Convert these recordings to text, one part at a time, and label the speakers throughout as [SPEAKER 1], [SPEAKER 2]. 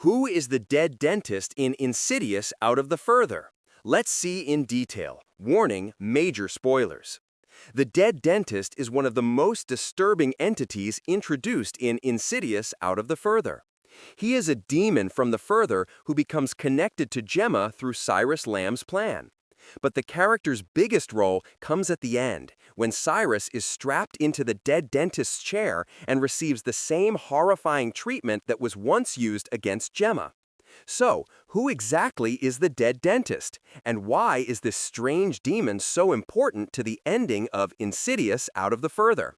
[SPEAKER 1] Who is the dead dentist in Insidious out of the further? Let's see in detail. Warning, major spoilers. The dead dentist is one of the most disturbing entities introduced in Insidious out of the further. He is a demon from the further who becomes connected to Gemma through Cyrus Lamb's plan. But the character's biggest role comes at the end, when Cyrus is strapped into the dead dentist's chair and receives the same horrifying treatment that was once used against Gemma. So, who exactly is the dead dentist, and why is this strange demon so important to the ending of Insidious out of the further?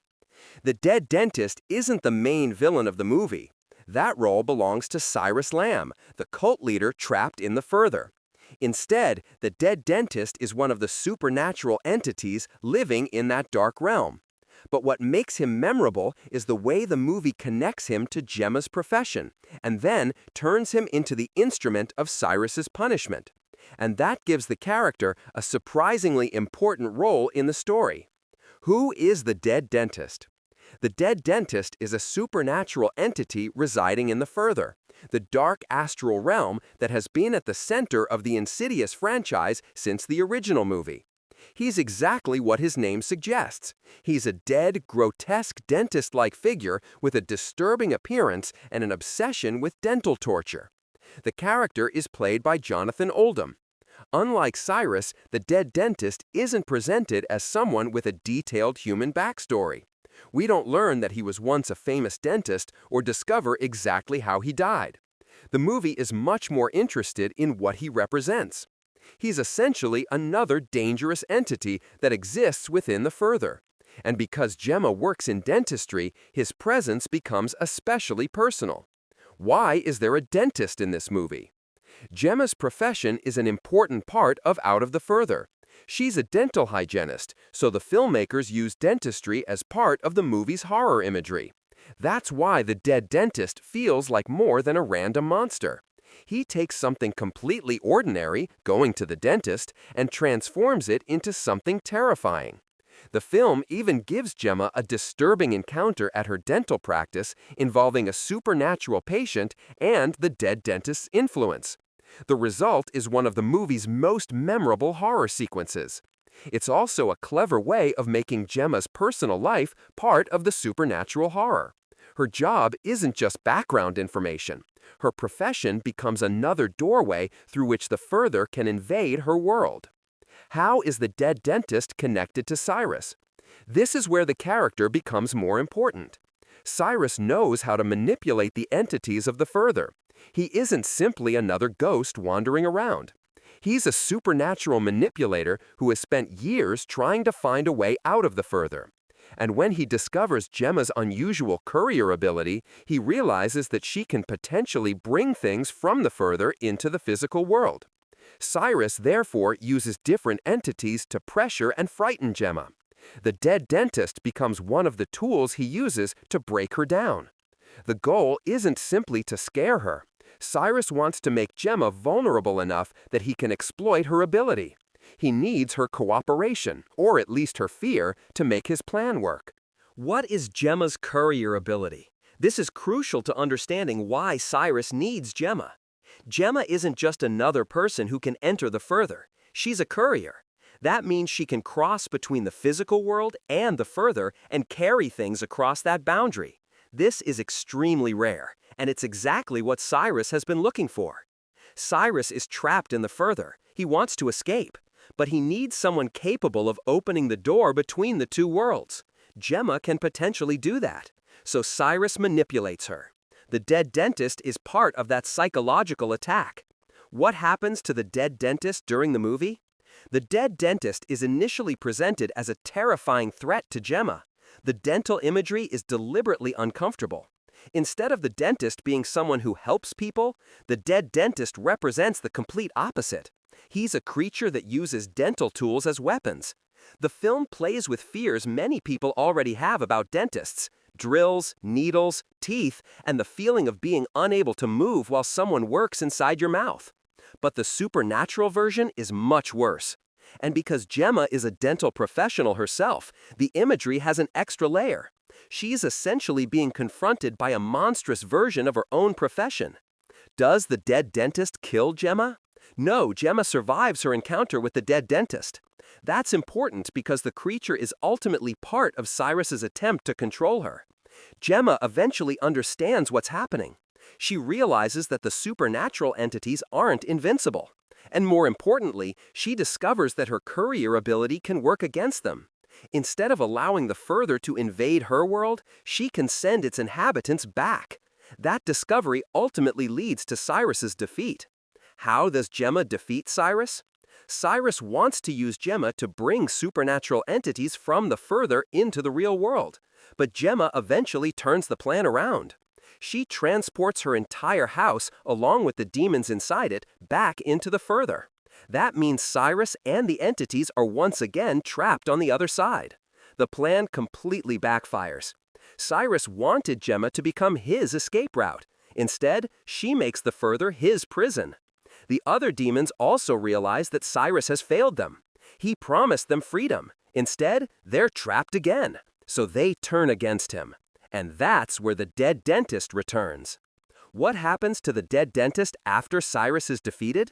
[SPEAKER 1] The dead dentist isn't the main villain of the movie. That role belongs to Cyrus Lamb, the cult leader trapped in the further. Instead, the dead dentist is one of the supernatural entities living in that dark realm. But what makes him memorable is the way the movie connects him to Gemma's profession, and then turns him into the instrument of Cyrus's punishment. And that gives the character a surprisingly important role in the story. Who is the dead dentist? The dead dentist is a supernatural entity residing in the further, the dark astral realm that has been at the center of the Insidious franchise since the original movie. He's exactly what his name suggests. He's a dead, grotesque dentist-like figure with a disturbing appearance and an obsession with dental torture. The character is played by Jonathan Oldham. Unlike Cyrus, the dead dentist isn't presented as someone with a detailed human backstory. We don't learn that he was once a famous dentist or discover exactly how he died. The movie is much more interested in what he represents. He's essentially another dangerous entity that exists within the further. And because Gemma works in dentistry, his presence becomes especially personal. Why is there a dentist in this movie? Gemma's profession is an important part of Out of the Further. She's a dental hygienist, so the filmmakers use dentistry as part of the movie's horror imagery. That's why the dead dentist feels like more than a random monster. He takes something completely ordinary, going to the dentist, and transforms it into something terrifying. The film even gives Gemma a disturbing encounter at her dental practice involving a supernatural patient and the dead dentist's influence. The result is one of the movie's most memorable horror sequences. It's also a clever way of making Gemma's personal life part of the supernatural horror. Her job isn't just background information. Her profession becomes another doorway through which the further can invade her world. How is the dead dentist connected to Cyrus? This is where the character becomes more important. Cyrus knows how to manipulate the entities of the further. He isn't simply another ghost wandering around. He's a supernatural manipulator who has spent years trying to find a way out of the further. And when he discovers Gemma's unusual courier ability, he realizes that she can potentially bring things from the further into the physical world. Cyrus therefore uses different entities to pressure and frighten Gemma. The dead dentist becomes one of the tools he uses to break her down. The goal isn't simply to scare her. Cyrus wants to make Gemma vulnerable enough that he can exploit her ability. He needs her cooperation, or at least her fear, to make his plan work. What is Gemma's courier ability? This is crucial to understanding why Cyrus needs Gemma. Gemma isn't just another person who can enter the further. She's a courier. That means she can cross between the physical world and the further and carry things across that boundary. This is extremely rare, and it's exactly what Cyrus has been looking for. Cyrus is trapped in the further. He wants to escape, but he needs someone capable of opening the door between the two worlds. Gemma can potentially do that, so Cyrus manipulates her. The dead dentist is part of that psychological attack. What happens to the dead dentist during the movie? The dead dentist is initially presented as a terrifying threat to Gemma. The dental imagery is deliberately uncomfortable. Instead of the dentist being someone who helps people, the dead dentist represents the complete opposite. He's a creature that uses dental tools as weapons. The film plays with fears many people already have about dentists: drills, needles, teeth, and the feeling of being unable to move while someone works inside your mouth. But the supernatural version is much worse. And because Gemma is a dental professional herself, the imagery has an extra layer. She's essentially being confronted by a monstrous version of her own profession. Does the dead dentist kill Gemma? No, Gemma survives her encounter with the dead dentist. That's important because the creature is ultimately part of Cyrus's attempt to control her. Gemma eventually understands what's happening. She realizes that the supernatural entities aren't invincible. And more importantly, she discovers that her courier ability can work against them. Instead of allowing the Further to invade her world, she can send its inhabitants back. That discovery ultimately leads to Cyrus's defeat. How does Gemma defeat Cyrus? Cyrus wants to use Gemma to bring supernatural entities from the Further into the real world. But Gemma eventually turns the plan around. She transports her entire house, along with the demons inside it, back into the Further. That means Cyrus and the entities are once again trapped on the other side. The plan completely backfires. Cyrus wanted Gemma to become his escape route. Instead, she makes the Further his prison. The other demons also realize that Cyrus has failed them. He promised them freedom. Instead, they're trapped again. So they turn against him. And that's where the dead dentist returns. What happens to the dead dentist after Cyrus is defeated?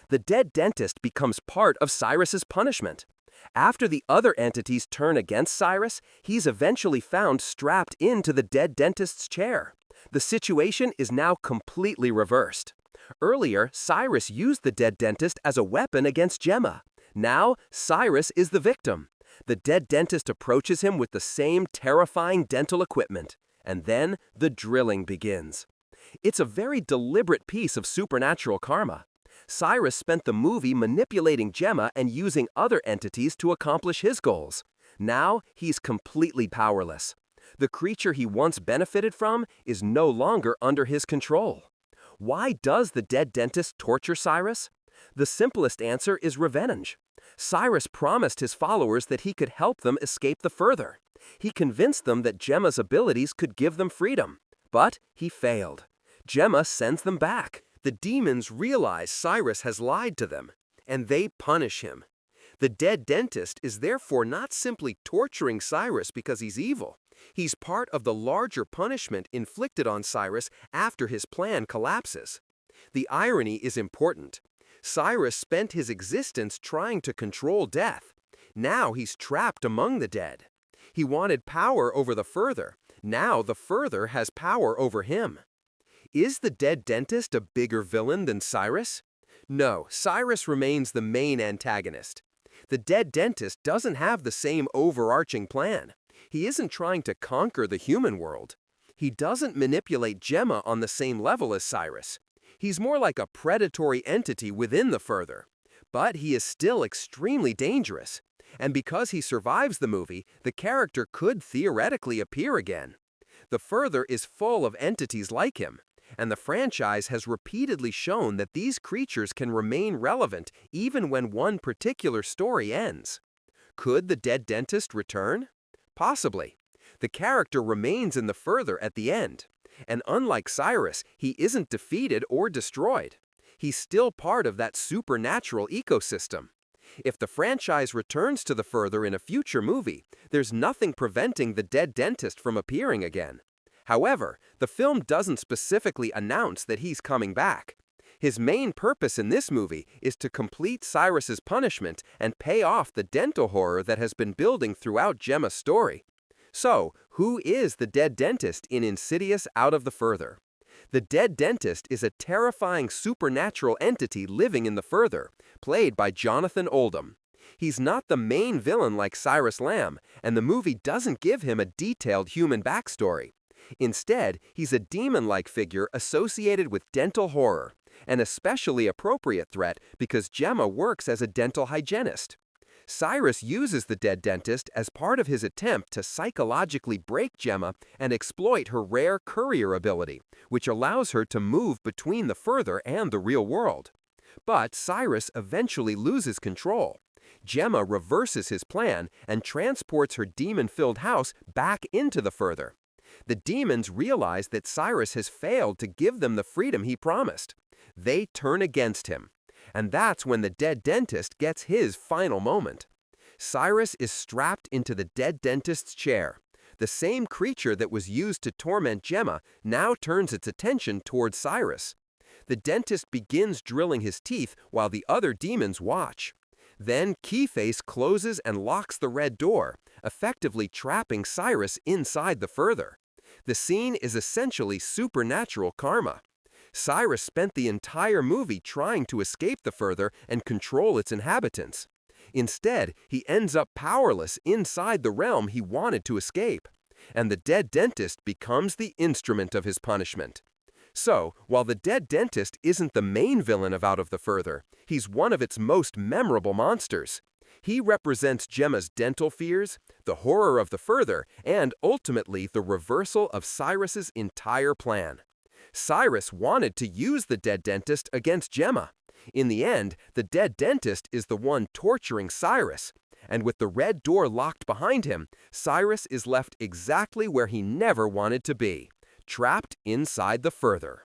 [SPEAKER 1] The dead dentist becomes part of Cyrus's punishment. After the other entities turn against Cyrus, he's eventually found strapped into the dead dentist's chair. The situation is now completely reversed. Earlier, Cyrus used the dead dentist as a weapon against Gemma. Now, Cyrus is the victim. The dead dentist approaches him with the same terrifying dental equipment. And then, the drilling begins. It's a very deliberate piece of supernatural karma. Cyrus spent the movie manipulating Gemma and using other entities to accomplish his goals. Now, he's completely powerless. The creature he once benefited from is no longer under his control. Why does the dead dentist torture Cyrus? The simplest answer is revenge. Cyrus promised his followers that he could help them escape the Further. He convinced them that Gemma's abilities could give them freedom. But he failed. Gemma sends them back. The demons realize Cyrus has lied to them, and they punish him. The dead dentist is therefore not simply torturing Cyrus because he's evil. He's part of the larger punishment inflicted on Cyrus after his plan collapses. The irony is important. Cyrus spent his existence trying to control death. Now he's trapped among the dead. He wanted power over the Further. Now the Further has power over him. Is the dead dentist a bigger villain than Cyrus? No, Cyrus remains the main antagonist. The dead dentist doesn't have the same overarching plan. He isn't trying to conquer the human world. He doesn't manipulate Gemma on the same level as Cyrus. He's more like a predatory entity within the Further. But he is still extremely dangerous. And because he survives the movie, the character could theoretically appear again. The Further is full of entities like him. And the franchise has repeatedly shown that these creatures can remain relevant even when one particular story ends. Could the dead dentist return? Possibly. The character remains in the Further at the end. And unlike Cyrus, he isn't defeated or destroyed. He's still part of that supernatural ecosystem. If the franchise returns to the Further in a future movie, there's nothing preventing the dead dentist from appearing again. However, the film doesn't specifically announce that he's coming back. His main purpose in this movie is to complete Cyrus's punishment and pay off the dental horror that has been building throughout Gemma's story. So, who is the dead dentist in Insidious Out of the Further? The dead dentist is a terrifying supernatural entity living in the Further, played by Jonathan Oldham. He's not the main villain like Cyrus Lamb, and the movie doesn't give him a detailed human backstory. Instead, he's a demon-like figure associated with dental horror, an especially appropriate threat because Gemma works as a dental hygienist. Cyrus uses the dead dentist as part of his attempt to psychologically break Gemma and exploit her rare courier ability, which allows her to move between the Further and the real world. But Cyrus eventually loses control. Gemma reverses his plan and transports her demon-filled house back into the Further. The demons realize that Cyrus has failed to give them the freedom he promised. They turn against him. And that's when the dead dentist gets his final moment. Cyrus is strapped into the dead dentist's chair. The same creature that was used to torment Gemma now turns its attention towards Cyrus. The dentist begins drilling his teeth while the other demons watch. Then Keyface closes and locks the red door, effectively trapping Cyrus inside the further. The scene is essentially supernatural karma. Cyrus spent the entire movie trying to escape the further and control its inhabitants. Instead, he ends up powerless inside the realm he wanted to escape, and the dead dentist becomes the instrument of his punishment. So, while the dead dentist isn't the main villain of Out of the Further, he's one of its most memorable monsters. He represents Gemma's dental fears, the horror of the further, and ultimately the reversal of Cyrus's entire plan. Cyrus wanted to use the dead dentist against Gemma. In the end, the dead dentist is the one torturing Cyrus, and with the red door locked behind him, Cyrus is left exactly where he never wanted to be, trapped inside the further.